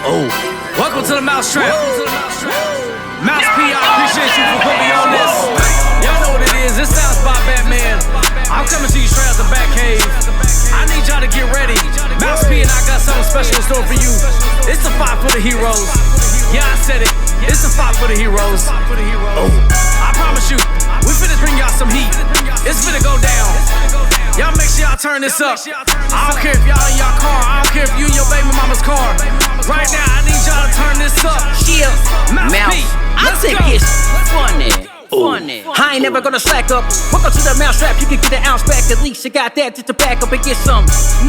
Oh, welcome to the MouseTrap. Mouse P, I appreciate you for putting me on this. Y'all know what it is. This sounds by Batman. I'm coming to you straight out the back cave. I need y'all to get ready. Mouse P and I got something special in store for you. It's the fight for the heroes. Yeah, I said it. It's the fight for the heroes. Oh, I promise you, we finna bring y'all some heat. It's finna go down. Y'all make sure y'all turn this up. I don't care if y'all in your car. I don't care if you in your baby mama's car. Right now, I need y'all to turn this up. Yeah, Mouse P, I think it's funny. I ain't never gonna slack up. Welcome to the MouseTrap. You can get an ounce back. At least you got that just to back up and get some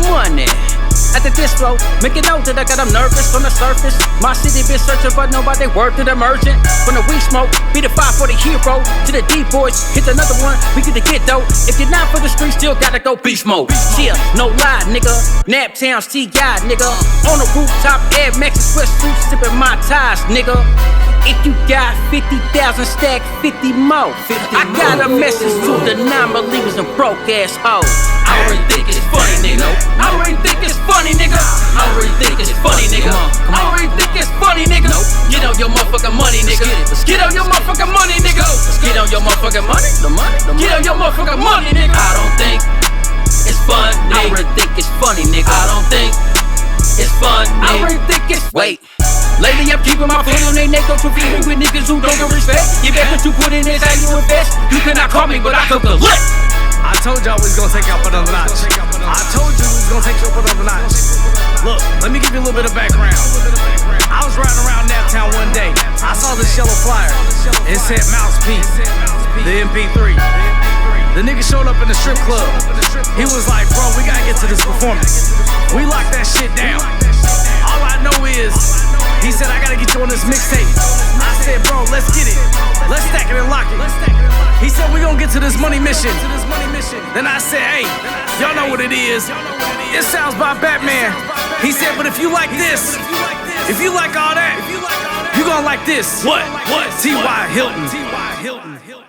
money. At the disco, make it know that I got them nervous on the surface. My city been searching but nobody worth it emergent. From the weed smoke, be the fight for the hero. To the deep boys, hit another one. We get to get dope. If you're not for the streets, still gotta go beast mode. Yeah, no lie, nigga. Naptown's T.I., nigga. On the rooftop, Air Max and sweatsuit, sipping my ties, nigga. If you got 50,000, stack 50 more. I got a message to the non-believers and broke ass hoes. I really think it's funny, nigga. I really think it's funny, nigga. I really think it's funny, nigga. I really think it's funny, nigga. Get on your motherfucking money, nigga. Get on your motherfucking money, nigga. Get on your motherfucking money. Get on your motherfucking money, nigga. I don't think it's funny. I really think it's funny, nigga. I don't think it's funny. I really think it's. Wait. Lately I'm keeping my foot on their neck, don't compete with niggas who don't get respect. You bet what you put in is how you invest. You cannot call me, but I cook the lick. I told y'all we was gonna take you up another notch. I told you we was gonna take you up another notch. Look, let me give you a little bit of background. I was riding around Naptown one day. I saw this yellow flyer. It said Mouse P, the MP3. The nigga showed up in the strip club. He was like, bro, we gotta get to this performance. We locked that shit down. All I know is, he said, I gotta get you on this mixtape. I said, bro, let's get it. Let's stack it and lock it. He said, we gonna get to this money mission. Then I said, hey, y'all know what it is. It sounds by Batman. He said, but if you like this, if you like all that, you gonna like this. What? T.Y. Hilton.